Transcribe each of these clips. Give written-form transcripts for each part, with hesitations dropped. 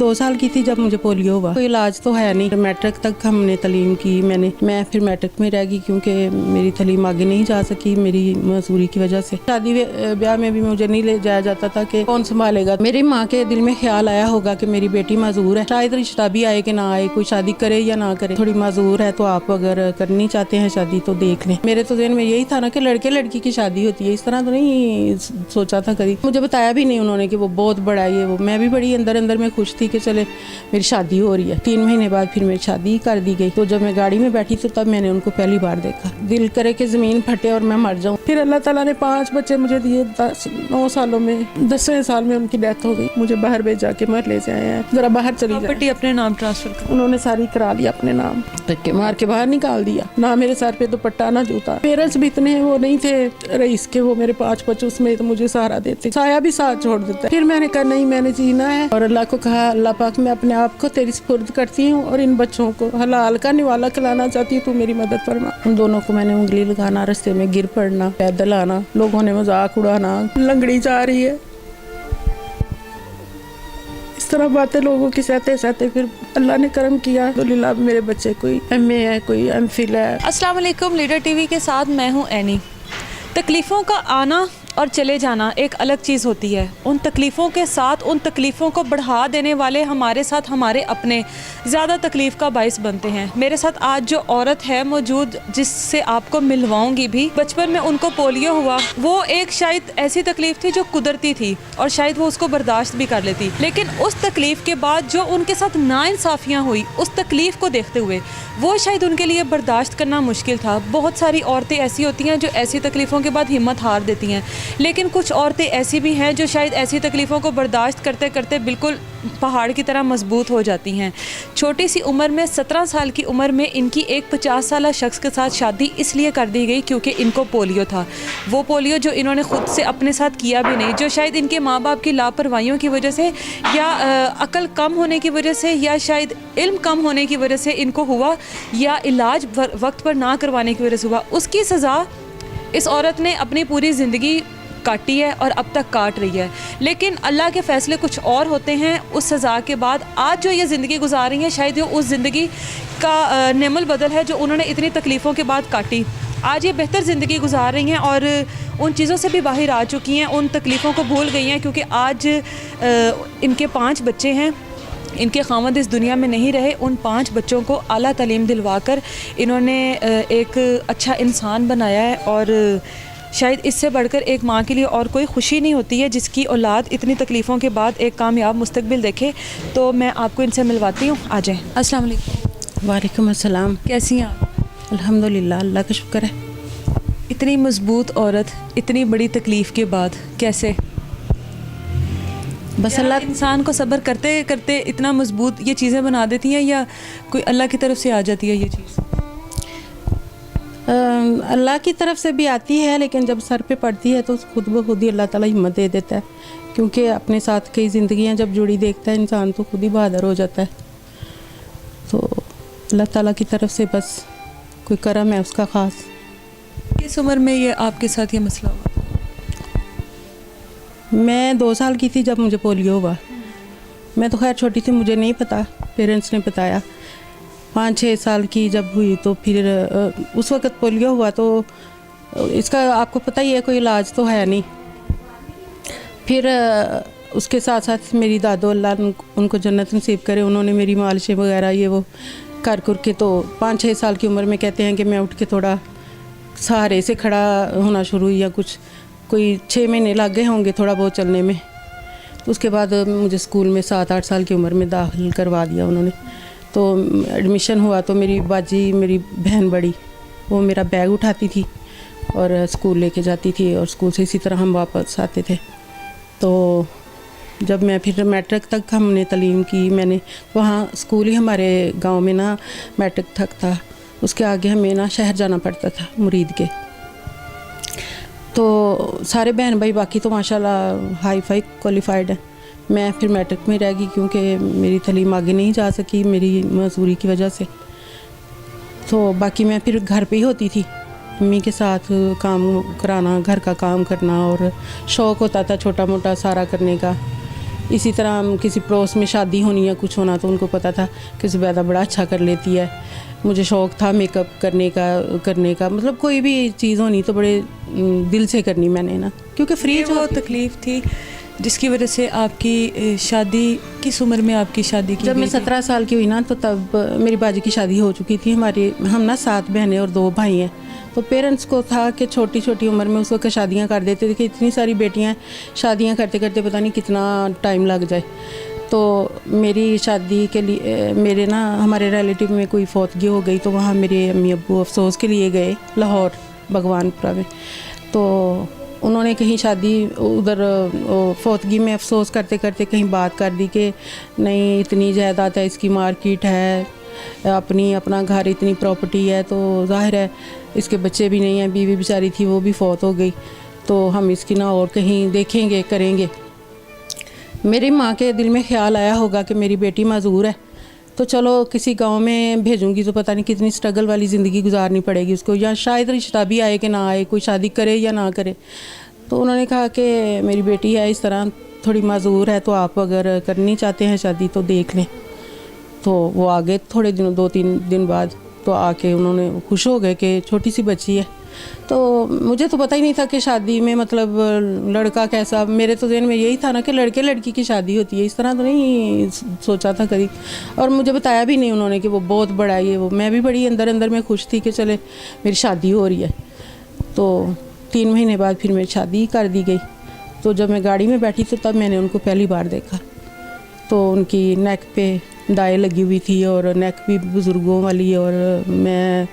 2 साल की थी जब मुझे पोलियो हुआ। कोई इलाज तो है नहीं। मैट्रिक तक हमने तालीम की। मैं फिर मैट्रिक में रह गई क्योंकि मेरी तालीम आगे नहीं जा सकी मेरी मजदूरी की वजह से। शादी ब्याह में भी मुझे नहीं ले जाया जाता था कि कौन संभालेगा। मेरी माँ के दिल में ख्याल आया होगा कि मेरी बेटी माजूर है, शायद रिश्ता भी आए कि ना आए, कोई शादी करे या ना करे, थोड़ी माजूर है तो आप अगर करनी चाहते हैं शादी तो देख लें। मेरे तो दिन में यही था ना कि लड़के लड़की की शादी होती है, इस तरह तो नहीं सोचा था कभी। मुझे बताया भी नहीं उन्होंने कि वो बहुत बड़ा है ये वो। मैं भी बड़ी अंदर अंदर में खुश थी कि चले मेरी शादी हो रही है। 3 महीने बाद फिर मेरी शादी कर दी गई। तो जब मैं गाड़ी में बैठी तो तब मैंने उनको पहली बार देखा। दिल करे कि ज़मीन फटे और मैं मर जाऊँ। फिर अल्लाह ताला ने 5 बच्चे मुझे दिए। 9 सालों में 10वें साल में उनकी डेथ हो गई। मुझे बाहर भेजा के मर ले जाए हैं, जरा बाहर चली जाए। प्रॉपर्टी अपने नाम ट्रांसफर कर उन्होंने सारी करा ली अपने नाम, धक्के मार के बाहर निकाल दिया। ना मेरे सर पे दुपट्टा ना जूता। पेरेंट्स भी इतने वो नहीं थे रईस के, वो मेरे 5 बच्चे उसमें तो मुझे सहारा देते, साया भी साथ छोड़ देता। फिर मैंने कहा नहीं, मैंने जीना है और अल्लाह को कहा अल्लाह पाक मैं अपने आप को तेरी सुपुर्द करती हूँ और इन बच्चों को हलाल का निवाला खिलाना चाहती हूँ, तू मेरी मदद फरमा। उन दोनों को मैंने उंगली लगाना, रास्ते में गिर पड़ना, पैदल आना, लोगों ने मजाक उड़ाना, लंगड़ी जा रही है, इस तरह बातें लोगों की सहते सहते फिर अल्लाह ने करम किया। अल्हम्दुलिल्लाह मेरे बच्चे कोई MA है, कोई MPhil है। अस्सलाम वालेकुम, लीडर टीवी के साथ मैं हूं एनी। तकलीफ़ों का आना और चले जाना एक अलग चीज़ होती है। उन तकलीफ़ों के साथ उन तकलीफ़ों को बढ़ा देने वाले हमारे साथ हमारे अपने ज़्यादा तकलीफ़ का बाइस बनते हैं। मेरे साथ आज जो औरत है मौजूद, जिससे आपको मिलवाऊंगी भी, बचपन में उनको पोलियो हुआ। वो एक शायद ऐसी तकलीफ़ थी जो कुदरती थी और शायद वो उसको बर्दाश्त भी कर लेती, लेकिन उस तकलीफ़ के बाद जो उनके साथ नाइंसाफ़ियाँ हुई, उस तकलीफ़ को देखते हुए वो शायद उनके लिए बर्दाश्त करना मुश्किल था। बहुत सारी औरतें ऐसी होती हैं जो ऐसी तकलीफ़ों के बाद हिम्मत हार देती हैं, लेकिन कुछ औरतें ऐसी भी हैं जो शायद ऐसी तकलीफ़ों को बर्दाश्त करते करते बिल्कुल पहाड़ की तरह मजबूत हो जाती हैं। छोटी सी उम्र में 17 साल की उम्र में इनकी एक 50 साल शख्स के साथ शादी इसलिए कर दी गई क्योंकि इनको पोलियो था। वो पोलियो जो इन्होंने ख़ुद से अपने साथ किया भी नहीं, जो शायद इनके माँ बाप की लापरवाहियों की वजह से या अकल कम होने की वजह से या शायद इल्म कम होने की वजह से इनको हुआ या इलाज वक्त पर ना करवाने की वजह से हुआ। उसकी सज़ा इस औरत ने अपनी पूरी ज़िंदगी काटी है और अब तक काट रही है। लेकिन अल्लाह के फ़ैसले कुछ और होते हैं। उस सज़ा के बाद आज जो ये ज़िंदगी गुजार रही है, शायद ये उस ज़िंदगी का नेमल बदल है जो उन्होंने इतनी तकलीफ़ों के बाद काटी। आज ये बेहतर ज़िंदगी गुजार रही हैं और उन चीज़ों से भी बाहर आ चुकी हैं, उन तकलीफ़ों को भूल गई हैं, क्योंकि आज इनके 5 बच्चे हैं। इनके ख़ावंद इस दुनिया में नहीं रहे। उन 5 बच्चों को आला तालीम दिलवाकर इन्होंने एक अच्छा इंसान बनाया है और शायद इससे बढ़कर एक माँ के लिए और कोई खुशी नहीं होती है जिसकी औलाद इतनी तकलीफ़ों के बाद एक कामयाब मुस्तकबिल देखे। तो मैं आपको इनसे मिलवाती हूँ, आ जाएँ। अस्सलाम वालेकुम। वालेकुम अस्सलाम। कैसी हैं आप? अल्हम्दुलिल्लाह, अल्लाह का शुक्र है। इतनी मजबूत औरत इतनी बड़ी तकलीफ़ के बाद कैसे? बस अल्लाह इंसान को सब्र करते करते इतना मजबूत ये चीज़ें बना देती हैं या कोई अल्लाह की तरफ से आ जाती है ये चीज़? अल्लाह की तरफ से भी आती है, लेकिन जब सर पे पड़ती है तो खुद ब खुद ही अल्लाह ताला हिम्मत दे देता है, क्योंकि अपने साथ कई ज़िंदगियां जब जुड़ी देखता है इंसान तो खुद ही बहादुर हो जाता है। तो अल्लाह ताला की तरफ से बस कोई करम है उसका ख़ास। किस उम्र में ये आपके साथ ये मसला हुआ? मैं 2 साल की थी जब मुझे पोलियो हुआ। मैं तो खैर छोटी थी, मुझे नहीं पता, पेरेंट्स ने बताया। 5-6 साल की जब हुई तो फिर उस वक़्त पोलियो हुआ तो इसका आपको पता ही है कोई इलाज तो है नहीं। फिर उसके साथ साथ मेरी दादो अल्लाह उनको जन्नत नसीब करे, उन्होंने मेरी मालिशें वगैरह ये वो कर के तो 5-6 साल की उम्र में कहते हैं कि मैं उठ के थोड़ा सहारे से खड़ा होना शुरू हुई, या कुछ कोई 6 महीने लग गए होंगे थोड़ा बहुत चलने में। तो उसके बाद मुझे स्कूल में 7-8 साल की उम्र में दाखिल करवा दिया उन्होंने। तो एडमिशन हुआ तो मेरी बाजी, मेरी बहन बड़ी, वो मेरा बैग उठाती थी और स्कूल लेके जाती थी और स्कूल से इसी तरह हम वापस आते थे। तो जब मैं फिर मैट्रिक तक हमने तालीम की, मैंने वहाँ स्कूल ही हमारे गांव में ना मैट्रिक तक था, उसके आगे हमें ना शहर जाना पड़ता था मुरीद के। तो सारे बहन भाई बाकी तो माशाल्लाह हाई फाई क्वालिफाइड है। मैं फिर मैट्रिक में रह गई क्योंकि मेरी तालीम आगे नहीं जा सकी मेरी मजदूरी की वजह से। तो बाकी मैं फिर घर पे ही होती थी, मम्मी के साथ काम कराना, घर का काम करना, और शौक़ होता था छोटा मोटा सारा करने का। इसी तरह हम किसी पड़ोस में शादी होनी या कुछ होना तो उनको पता था कि ज़ुबैदा बड़ा अच्छा कर लेती है। मुझे शौक़ था मेकअप करने का मतलब कोई भी चीज़ होनी तो बड़े दिल से करनी मैंने ना, क्योंकि फ्री ये वो तकलीफ़ थी जिसकी वजह से आपकी शादी किस उम्र में आपकी शादी की जब मैं गई थी? 17 साल की हुई ना तो तब मेरी बाजी की शादी हो चुकी थी। हम ना 7 बहनें और 2 भाई हैं। तो पेरेंट्स को था कि छोटी छोटी उम्र में उस वक्त शादियां कर देते थे कि इतनी सारी बेटियां शादियां करते करते पता नहीं कितना टाइम लग जाए। तो मेरी शादी के लिए मेरे ना हमारे रिलेटिव में कोई फौतगी हो गई तो वहाँ मेरे अम्मी अब्बू अफसोस के लिए गए लाहौर भगवानपुरा में। तो उन्होंने कहीं शादी उधर फौतगी में अफसोस करते करते कहीं बात कर दी कि नहीं इतनी जायदाद है, इसकी मार्केट है, अपना घर, इतनी प्रॉपर्टी है, तो जाहिर है इसके बच्चे भी नहीं हैं, बीवी बेचारी थी वो भी फौत हो गई, तो हम इसकी ना और कहीं देखेंगे करेंगे। मेरी माँ के दिल में ख्याल आया होगा कि मेरी बेटी माजूर है तो चलो किसी गांव में भेजूंगी तो पता नहीं कितनी स्ट्रगल वाली ज़िंदगी गुजारनी पड़ेगी उसको, या शायद रिश्ता भी आए कि ना आए, कोई शादी करे या ना करे। तो उन्होंने कहा कि मेरी बेटी है इस तरह थोड़ी माजूर है, तो आप अगर करनी चाहते हैं शादी तो देख लें। तो वो आ गए थोड़े दिनों 2-3 दिन बाद, तो आके उन्होंने खुश हो गए कि छोटी सी बच्ची है। तो मुझे तो पता ही नहीं था कि शादी में मतलब लड़का कैसा, मेरे तो ज़हन में यही था ना कि लड़के लड़की की शादी होती है, इस तरह तो नहीं सोचा था कभी। और मुझे बताया भी नहीं उन्होंने कि वो बहुत बड़ा है ये वो। मैं भी बड़ी अंदर अंदर में खुश थी कि चले मेरी शादी हो रही है। तो 3 महीने बाद फिर मेरी शादी कर दी गई। तो जब मैं गाड़ी में बैठी तो तब मैंने उनको पहली बार देखा। तो उनकी नेक पे दाएँ लगी हुई थी और नेक भी बुज़ुर्गों वाली, और मैं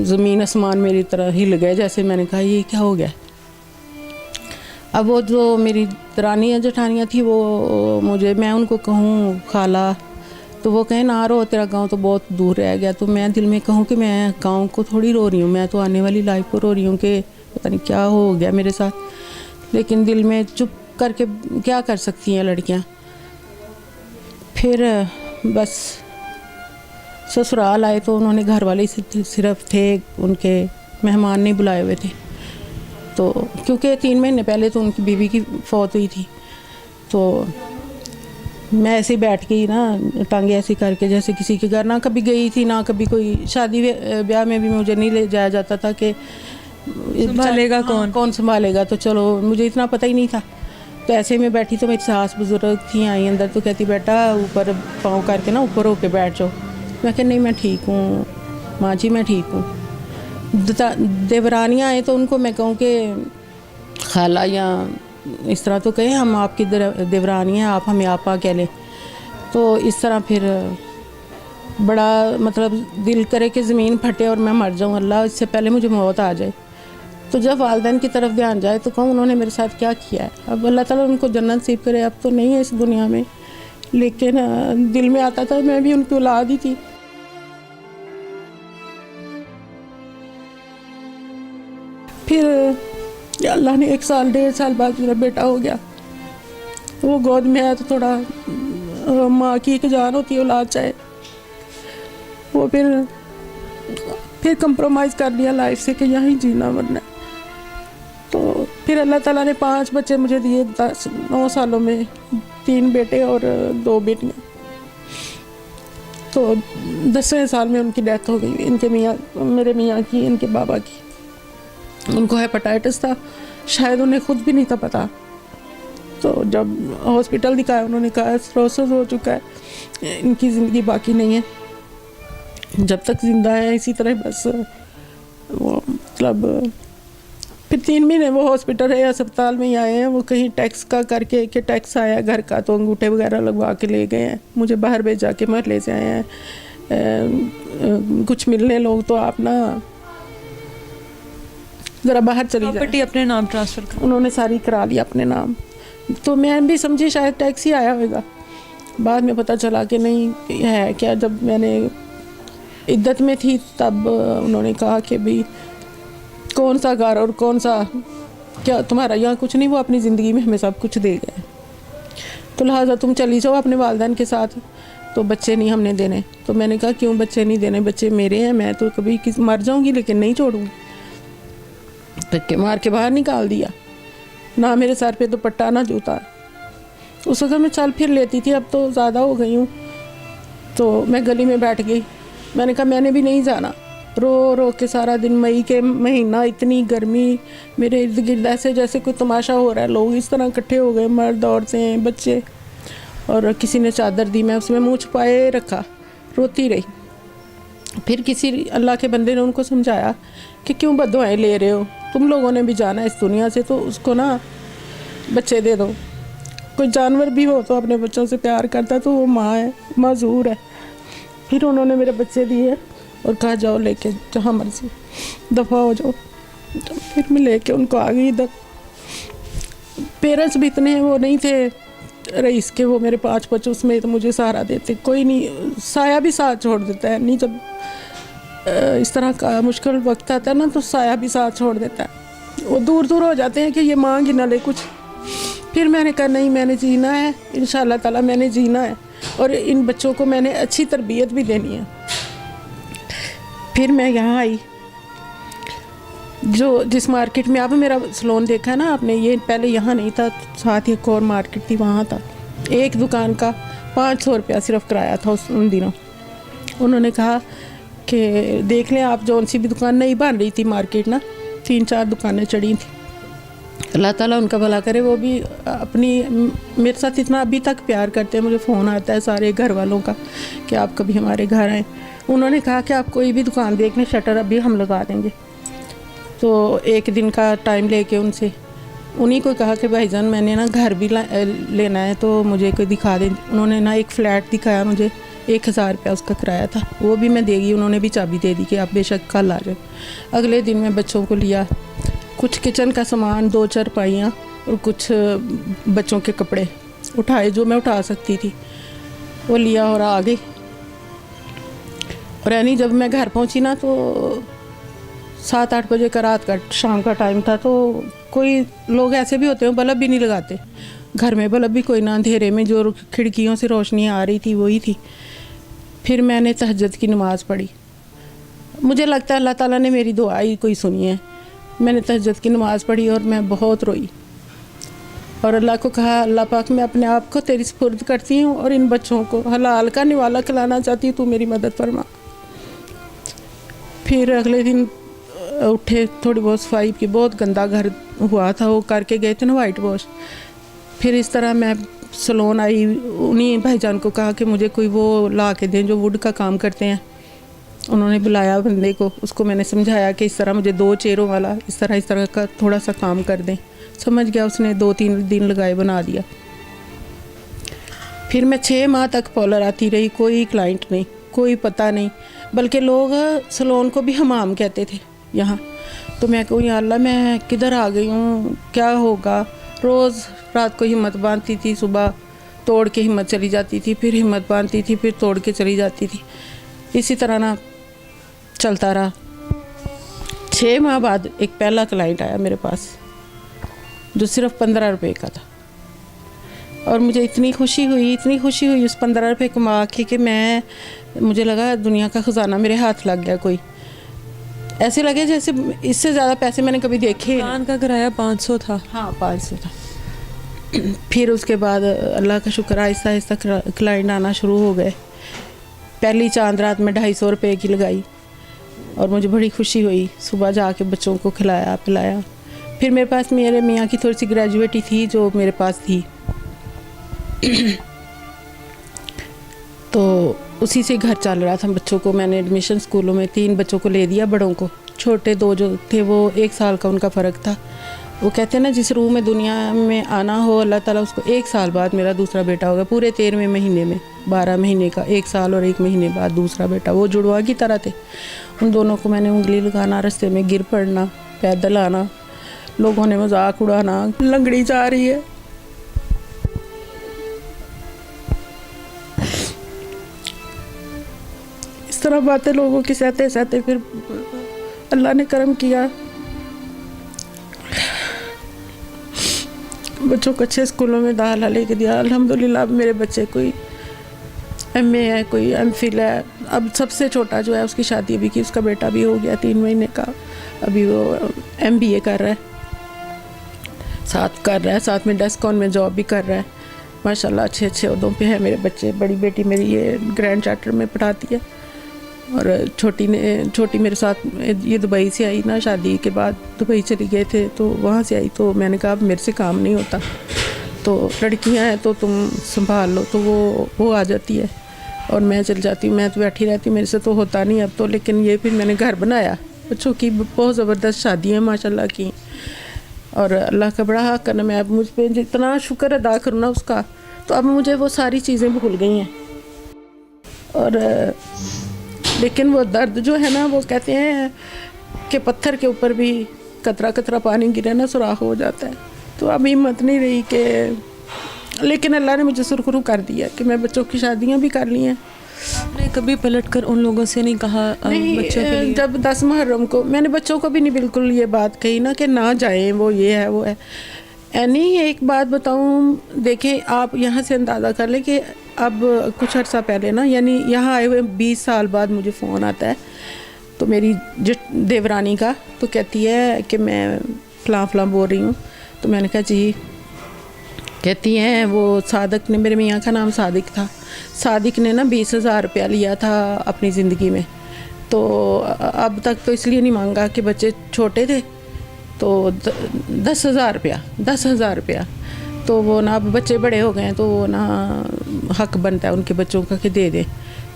ज़मीन आसमान मेरी तरह हिल गए जैसे। मैंने कहा ये क्या हो गया। अब वो जो मेरी दरानियाँ जेठानियाँ थी वो मैं उनको कहूँ खाला तो वो कहें ना रो, तेरा गांव तो बहुत दूर रह गया। तो मैं दिल में कहूँ कि मैं गांव को थोड़ी रो रही हूँ, मैं तो आने वाली लाइफ को रो रही हूँ कि पता नहीं क्या हो गया मेरे साथ। लेकिन दिल में चुप करके क्या कर सकती हैं लड़कियाँ। फिर बस ससुराल आए तो उन्होंने घर वाले सिर्फ थे, उनके मेहमान नहीं बुलाए हुए थे। तो क्योंकि 3 महीने पहले तो उनकी बीवी की फौत हुई थी। तो मैं ऐसे ही बैठ गई ना, टांगे ऐसी करके जैसे किसी के घर ना कभी गई थी ना कभी कोई शादी ब्याह में भी मुझे नहीं ले जाया जाता था कि संभालेगा कौन संभालेगा। तो चलो मुझे इतना पता ही नहीं था। तो ऐसे में बैठी तो मेरी सास बुजुर्ग थी आई अंदर, तो कहती बेटा ऊपर पाँव करके ना ऊपर होके बैठ जाओ। मैं कहा नहीं मैं ठीक हूँ माँ जी, मैं ठीक हूँ। देवरानियाँ आए तो उनको मैं कहूँ कि खाला या इस तरह तो कहें, हम आपकी देवरानी हैं, आप हमें आपा कह लें। तो इस तरह फिर बड़ा मतलब दिल करे कि ज़मीन फटे और मैं मर जाऊँ, अल्लाह इससे पहले मुझे मौत आ जाए। तो जब वालिदैन की तरफ ध्यान जाए तो कहूँ उन्होंने मेरे साथ क्या किया है। अब अल्लाह ताला उनको जन्नत नसीब करे, अब तो नहीं है इस दुनिया में, लेकिन दिल में आता था मैं भी उनकी औलाद ही थी। फिर अल्लाह ने 1 साल 1.5 साल बाद मेरा बेटा हो गया। वो गोद में आया तो थोड़ा माँ की एक जान होती है औलाद चाहे, वो फिर कंप्रोमाइज़ कर लिया लाइफ से कि यहाँ जीना मरना। तो फिर अल्लाह ताला ने 5 बच्चे मुझे दिए 9 सालों में, 3 बेटे और 2 बेटियाँ। तो 10वें साल में उनकी डेथ हो गई, इनके मेरे मियाँ की, इनके बाबा की। उनको हेपेटाइटिस था, शायद उन्हें खुद भी नहीं था पता। तो जब हॉस्पिटल दिखाया उन्होंने कहा सिरोसिस हो चुका है, इनकी ज़िंदगी बाकी नहीं है, जब तक ज़िंदा है इसी तरह बस। वो मतलब फिर 3 महीने वो हॉस्पिटल है अस्पताल में ही आए हैं। वो कहीं टैक्स का करके कि टैक्स आया घर का तो अंगूठे वगैरह लगवा के ले गए हैं, मुझे बाहर भेजा के महल्ले से आए हैं। कुछ मिलने लोग तो आप ना ज़रा बाहर चली जाए। प्रॉपर्टी अपने नाम ट्रांसफ़र कर, उन्होंने सारी करा ली अपने नाम। तो मैं भी समझी शायद टैक्स ही आया होगा, बाद में पता चला कि नहीं है क्या। जब मैंने इद्दत में थी तब उन्होंने कहा कि भाई कौन सा घर और कौन सा क्या तुम्हारा यहाँ कुछ नहीं, वो अपनी ज़िंदगी में हमें सब कुछ दे गए, तो लिहाजा तुम चली जाओ अपने वालिदैन के साथ, तो बच्चे नहीं हमने देने। तो मैंने कहा क्यों बच्चे नहीं देने, बच्चे मेरे हैं, मैं तो कभी मर जाऊँगी लेकिन नहीं छोड़ूँगी। धक्के मार के बाहर निकाल दिया, ना मेरे सर पे दुपट्टा ना जूता। उस वक्त मैं चल फिर लेती थी, अब तो ज़्यादा हो गई हूँ। तो मैं गली में बैठ गई, मैंने कहा मैंने भी नहीं जाना। रो रो के सारा दिन, मई के महीना, इतनी गर्मी, मेरे इर्द गिर्द ऐसे जैसे कोई तमाशा हो रहा है, लोग इस तरह इकट्ठे हो गए, मर्द औरतें बच्चे, और किसी ने चादर दी, मैं उसमें मुँह छुपाए रखा, रोती रही। फिर किसी अल्लाह के बंदे ने उनको समझाया कि क्यों बद्दुआएं ले रहे हो, तुम लोगों ने भी जाना है इस दुनिया से, तो उसको ना बच्चे दे दो। कोई जानवर भी हो तो अपने बच्चों से प्यार करता है, तो वो माँ है, माजूर है। फिर उन्होंने मेरे बच्चे दिए और कहा जाओ लेके जहाँ मर्जी दफ़ा हो जाओ। तो फिर मैं लेके उनको आ गई इधर। पेरेंट्स भी इतने वो नहीं थे रईस के, वो मेरे 5 बच्चों उसमें तो मुझे सहारा देते, कोई नहीं, साया भी साथ छोड़ देता है। नहीं, जब इस तरह का मुश्किल वक्त आता है ना, तो साया भी साथ छोड़ देता है। वो दूर दूर हो जाते हैं कि ये मांग ही ना ले कुछ। फिर मैंने कहा नहीं, मैंने जीना है, इंशाअल्लाह ताला मैंने जीना है, और इन बच्चों को मैंने अच्छी तरबियत भी देनी है। फिर मैं यहाँ आई, जिस मार्केट में अब मेरा सलोन देखा है ना आपने, ये पहले यहाँ नहीं था, साथ ही एक और मार्केट थी, वहाँ था। एक दुकान का 500 रुपया सिर्फ किराया था उन दिनों। उन्होंने कहा कि देख लें आप, जौन सी भी दुकान नई बन रही थी मार्केट ना, 3-4 दुकानें चढ़ी थी। अल्लाह ताला उनका भला करे, वो भी अपनी मेरे साथ इतना अभी तक प्यार करते हैं। मुझे फ़ोन आता है सारे घर वालों का कि आप कभी हमारे घर आएँ। उन्होंने कहा कि आप कोई भी दुकान देख लें, शटर अभी हम लगा देंगे। तो एक दिन का टाइम लेके उनसे उन्हीं को कहा कि भाईजान मैंने ना घर भी लेना है, तो मुझे कोई दिखा दें। उन्होंने ना एक फ़्लैट दिखाया मुझे, 1000 रुपया उसका किराया था, वो भी मैं देगी। उन्होंने भी चाबी दे दी कि आप बेशक कल आ जाए। अगले दिन मैं बच्चों को लिया, कुछ किचन का सामान, 2 चारपाइयाँ और कुछ बच्चों के कपड़े उठाए जो मैं उठा सकती थी, वो लिया और आ गई। और यानी जब मैं घर पहुंची ना, तो 7-8 बजे का रात का शाम का टाइम था। तो कोई लोग ऐसे भी होते हैं बल्ब भी नहीं लगाते घर में, बल्ब भी कोई ना, अंधेरे में जो खिड़कियों से रोशनी आ रही थी वही थी। फिर मैंने तहज्जुद की नमाज़ पढ़ी। मुझे लगता है अल्लाह ताला ने मेरी दुआ ही कोई सुनी है। मैंने तहज्जुद की नमाज़ पढ़ी और मैं बहुत रोई और अल्लाह को कहा, अल्लाह पाक मैं अपने आप को तेरी सुपुर्द करती हूँ और इन बच्चों को हलाल का निवाला खिलाना चाहती हूँ, तू मेरी मदद फरमा। फिर अगले दिन उठे, थोड़ी बहुत सफाई की, बहुत गंदा घर हुआ था, वो करके गए थे ना वाइट वॉश। फिर इस तरह मैं सलोन आई, उन्हीं भाईजान को कहा कि मुझे कोई वो ला के दें जो वुड का काम करते हैं। उन्होंने बुलाया बंदे को, उसको मैंने समझाया कि इस तरह मुझे 2 चेयरों वाला इस तरह का थोड़ा सा काम कर दें। समझ गया, उसने 2-3 दिन लगाए, बना दिया। फिर मैं 6 माह तक पॉलर आती रही, कोई क्लाइंट नहीं, कोई पता नहीं, बल्कि लोग सलोन को भी हमाम कहते थे यहाँ। तो मैं कहूँ या अल्लाह मैं किधर आ गई हूँ, क्या होगा। रोज़ रात को हिम्मत बांधती थी, सुबह तोड़ के हिम्मत चली जाती थी, फिर हिम्मत बांधती थी, फिर तोड़ के चली जाती थी। इसी तरह ना चलता रहा। 6 माह बाद एक पहला क्लाइंट आया मेरे पास जो सिर्फ 15 रुपये का था, और मुझे इतनी खुशी हुई उस 15 रुपये कमा के कि मुझे लगा दुनिया का ख़जाना मेरे हाथ लग गया। कोई ऐसे लगे जैसे इससे ज़्यादा पैसे मैंने कभी देखे। दुकान का किराया 500 था। हाँ, 500 था। फिर उसके बाद अल्लाह का शुक्र, आहिस्ता आहिस्ता क्लाइंट आना शुरू हो गए। पहली चांद रात में 250 रुपये की लगाई और मुझे बड़ी खुशी हुई। सुबह जाके बच्चों को खिलाया पिलाया। फिर मेरे पास मेरे मियाँ की थोड़ी सी ग्रेजुएटी थी जो मेरे पास थी, तो उसी से घर चल रहा था। बच्चों को मैंने एडमिशन स्कूलों में 3 बच्चों को ले दिया, बड़ों को। छोटे 2 जो थे वो 1 साल का उनका फ़र्क था। वो कहते हैं ना, जिस रूह में दुनिया में आना हो, अल्लाह ताला उसको 1 साल बाद मेरा दूसरा बेटा होगा। पूरे 13वें महीने में 12 महीने का, 1 साल और 1 महीने बाद दूसरा बेटा। वो जुड़वा की तरह थे। उन दोनों को मैंने उंगली लगाना, रास्ते में गिर पड़ना, पैदल आना, लोगों ने मजाक उड़ाना, लंगड़ी जा रही है। इस तरह बातें लोगों की सहते सहते फिर अल्लाह ने करम किया। बच्चों को अच्छे स्कूलों में दाखिला लेके दिया। अल्हम्दुलिल्लाह अब मेरे बच्चे कोई MA है, कोई MPhil है। अब सबसे छोटा जो है उसकी शादी अभी की, उसका बेटा भी हो गया 3 महीने का। अभी वो MBA कर रहा है, साथ में डेस्कॉन में जॉब भी कर रहा है। माशाल्लाह अच्छे अच्छे ओहदों पे है मेरे बच्चे। बड़ी बेटी मेरी ये ग्रैंड चार्टर में पढ़ाती है और छोटी मेरे साथ ये दुबई से आई ना, शादी के बाद दुबई चली गए थे तो वहाँ से आई, तो मैंने कहा अब मेरे से काम नहीं होता, तो लड़कियाँ हैं तो तुम संभाल लो, तो वो आ जाती है और मैं चल जाती हूँ। मैं तो बैठी रहती हूँ, मेरे से तो होता नहीं अब तो। लेकिन ये फिर मैंने घर बनाया, बच्चों की बहुत ज़बरदस्त शादी है माशाल्लाह की, और अल्लाह का बड़ा हक करना। मैं अब मुझ पर जितना शुक्र अदा करूँ ना उसका, तो अब मुझे वो सारी चीज़ें भूल गई हैं। और लेकिन वो दर्द जो है ना, वो कहते हैं कि पत्थर के ऊपर भी कतरा कतरा पानी गिरे ना सुराख हो जाता है। तो अब हिम्मत नहीं रही कि, लेकिन अल्लाह ने मुझे सुरखरू कर दिया कि मैं बच्चों की शादियां भी कर ली हैं। आपने कभी पलट कर उन लोगों से नहीं कहा नहीं, बच्चों के लिए? जब 10 मुहर्रम को मैंने बच्चों को भी नहीं बिल्कुल ये बात कही ना कि ना जाएं, वो ये है वो है। नहीं, एक बात बताऊं, देखें आप यहाँ से अंदाज़ा कर लें कि अब कुछ अर्सा पहले ना, यानी यहाँ आए हुए 20 साल बाद मुझे फ़ोन आता है तो मेरी देवरानी का, तो कहती है कि मैं फ़लाँ बोल रही हूँ। तो मैंने कहा जी। कहती हैं वो सादिक ने, मेरे मियाँ का नाम सादिक था, सादिक ने ना 20,000 रुपया लिया था अपनी ज़िंदगी में, तो अब तक तो इसलिए नहीं मांगा कि बच्चे छोटे थे, तो 10,000 रुपया। तो वो ना अब बच्चे बड़े हो गए हैं तो वो ना हक बनता है उनके बच्चों का कि दे दें।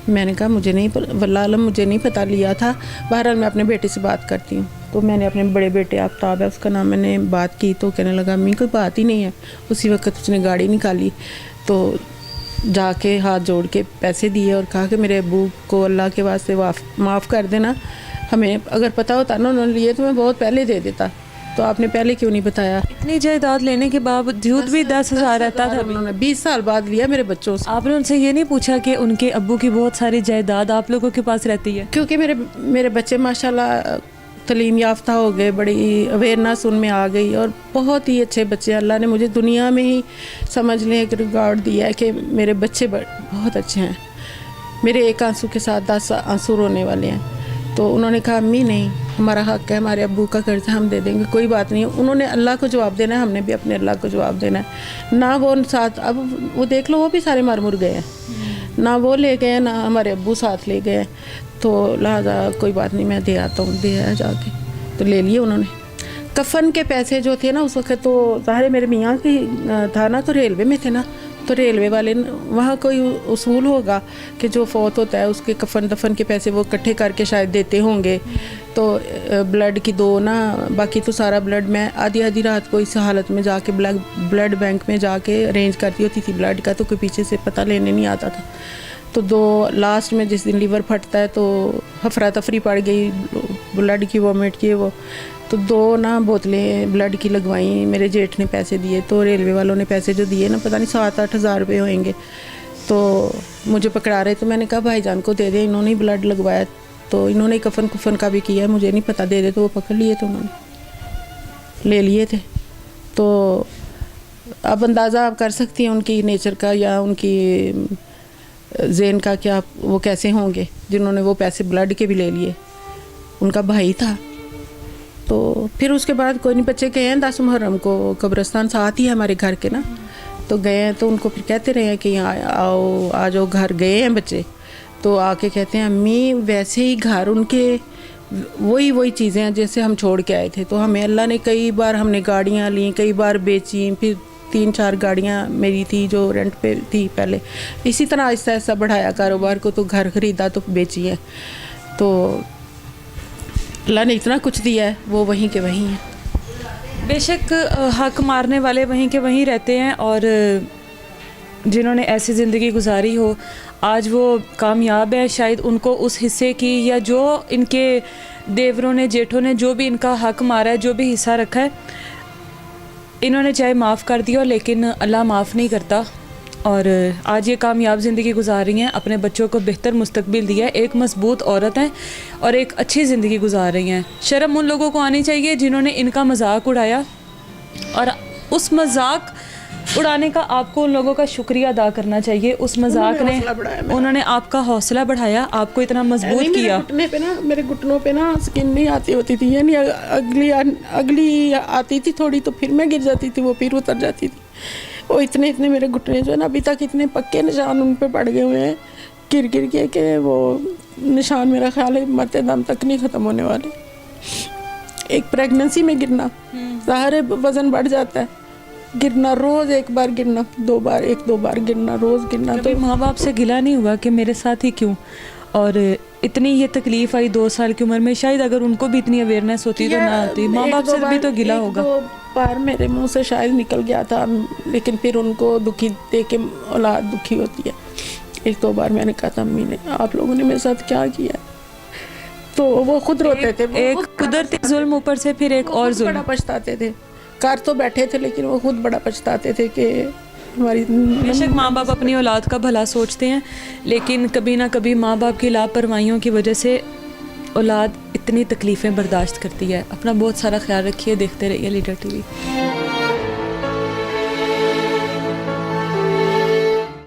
मैंने कहा मुझे नहीं, वल्लाह आलम मुझे नहीं पता, लिया था। बहरहाल मैं अपने बेटे से बात करती हूँ, तो मैंने अपने बड़े बेटे आफ्ताब है उसका नाम, मैंने बात की तो कहने लगा अम्मी कोई बात ही नहीं है। उसी वक्त उसने गाड़ी निकाली तो जाके हाथ जोड़ के पैसे दिए और कहा कि मेरे अब्बू को अल्लाह के वास्ते माफ़ कर देना, हमें अगर पता होता ना उन्होंने लिए तो मैं बहुत पहले दे देता, तो आपने पहले क्यों नहीं बताया। इतनी जायदाद लेने के बावजूद भी 10,000 रहता था। उन्होंने 20 साल बाद लिया मेरे बच्चों से। आपने उनसे ये नहीं पूछा कि उनके अब्बू की बहुत सारी जायदाद आप लोगों के पास रहती है? क्योंकि मेरे बच्चे माशाल्लाह तलीम याफ्ता हो गए, बड़ी अवेयरनेस उनमें आ गई और बहुत ही अच्छे बच्चे, अल्लाह ने मुझे दुनिया में ही समझ लें एक रिकॉर्ड दिया है कि मेरे बच्चे बहुत अच्छे हैं। मेरे एक आंसू के साथ 10 आंसू रोने वाले हैं। तो उन्होंने कहा अम्मी नहीं, हमारा हक है, हमारे अब्बू का कर्जा हम दे देंगे, कोई बात नहीं। उन्होंने अल्लाह को जवाब देना है, हमने भी अपने अल्लाह को जवाब देना है ना। वो साथ, अब वो देख लो वो भी सारे मर गए हैं ना, वो ले गए ना हमारे अब्बू साथ ले गए, तो लिहाजा कोई बात नहीं मैं दे आता हूँ, दे आया जाके। तो ले लिए उन्होंने। कफन के पैसे जो थे ना उस वक्त, तो ज़ाहिर मेरे मियाँ की था ना, तो रेलवे में थे ना, तो रेलवे वाले वहाँ कोई उसूल होगा कि जो फौत होता है उसके कफन दफन के पैसे वो इकट्ठे करके शायद देते होंगे। तो ब्लड की 2 ना, बाकी तो सारा ब्लड मैं आधी रात को इस हालत में जाके ब्लड बैंक में जाके अरेंज करती होती थी ब्लड का, तो कोई पीछे से पता लेने नहीं आता था। तो 2 लास्ट में जिस दिन लीवर फटता है तो हफरा तफरी पड़ गई, ब्लड की वॉमिट की, वो तो 2 ना बोतलें ब्लड की लगवाई, मेरे जेठ ने पैसे दिए। तो रेलवे वालों ने पैसे जो दिए ना, पता नहीं 7-8 हज़ार रुपये होंगे, तो मुझे पकड़ा रहे। तो मैंने कहा भाईजान को दे दे, इन्होंने ही ब्लड लगवाया, तो इन्होंने कफन का भी किया है, मुझे नहीं पता, दे दे। तो वो पकड़ लिए थे, उन्होंने ले लिए थे। तो अब अंदाज़ा आप कर सकती हैं उनकी नेचर का या उनकी ज़हन का, क्या वो कैसे होंगे जिन्होंने वो पैसे ब्लड के भी ले लिए। उनका भाई था। तो फिर उसके बाद कोई नहीं, बच्चे गए हैं 10 मुहर्रम को, कब्रिस्तान साथ ही है हमारे घर के ना, तो गए हैं। तो उनको फिर कहते रहे हैं कि यहाँ आओ, आ जाओ, घर गए हैं बच्चे। तो आके कहते हैं अम्मी वैसे ही घर उनके वही चीज़ें हैं जैसे हम छोड़ के आए थे। तो हमें अल्लाह ने कई बार, हमने गाड़ियाँ ली, कई बार बेची, फिर 3-4 गाड़ियाँ मेरी थी जो रेंट पे थी पहले, इसी तरह आहिस्ता आहिस्ता बढ़ाया कारोबार को, तो घर ख़रीदा तो बेची है। तो अल्लाह ने इतना कुछ दिया है, वो वहीं के वहीं हैं। बेशक हक मारने वाले वहीं के वहीं रहते हैं, और जिन्होंने ऐसी ज़िंदगी गुजारी हो आज वो कामयाब है। शायद उनको उस हिस्से की, या जो इनके देवरों ने, जेठों ने जो भी इनका हक मारा है, जो भी हिस्सा रखा है, इन्होंने चाहे माफ़ कर दिया, लेकिन अल्लाह माफ़ नहीं करता। और आज ये कामयाब ज़िंदगी गुजार रही हैं, अपने बच्चों को बेहतर मुस्तकबिल दिया है, एक मजबूत औरत हैं और एक अच्छी ज़िंदगी गुजार रही हैं। शर्म उन लोगों को आनी चाहिए जिन्होंने इनका मजाक उड़ाया, और उस मजाक उड़ाने का आपको उन लोगों का शुक्रिया अदा करना चाहिए। उस मजाक ने, उन्होंने आपका हौसला बढ़ाया, आपको इतना मजबूत किया। मेरे घुटनों पे ना स्किन नहीं आती होती थी, यानी अगली आती थी थोड़ी, तो फिर मैं गिर जाती थी, वो फिर उतर जाती थी। वो इतने इतने मेरे घुटने जो है ना अभी तक इतने पक्के निशान उन पे पड़ गए हुए हैं गिर गिर के कि वो निशान मेरा ख्याल है मरते दम तक नहीं ख़त्म होने वाले। एक प्रेगनेंसी में गिरना, ज़ाहिर है वज़न बढ़ जाता है, गिरना रोज़, एक बार गिरना, 2 बार, 1-2 बार गिरना, रोज़ गिरना। तो माँ बाप से गिला नहीं हुआ कि मेरे साथ ही क्यों, और इतनी ये तकलीफ आई 2 साल की उम्र में, शायद अगर उनको भी इतनी अवेयरनेस होती तो ना आती। माँ बाप से भी तो गिला होगा। 1-2 बार मेरे मुंह से शायद निकल गया था, लेकिन फिर उनको दुखी देख के औलाद दुखी होती है। 1-2 बार मैंने कहा था अम्मी ने आप लोगों ने मेरे साथ क्या किया, तो वो खुद रोते थे। एक कुदरती जुल्म ऊपर से फिर एक और जुल्म। बड़ा पछताते थे, कर तो बैठे थे लेकिन वो खुद बड़ा पछताते थे कि हमारी। बेशक माँ बाप अपनी औलाद का भला सोचते हैं, लेकिन कभी ना कभी माँ बाप की लापरवाहियों की वजह से औलाद इतनी तकलीफ़ें बर्दाश्त करती है। अपना बहुत सारा ख्याल रखिए, देखते रहिए लीडर टीवी।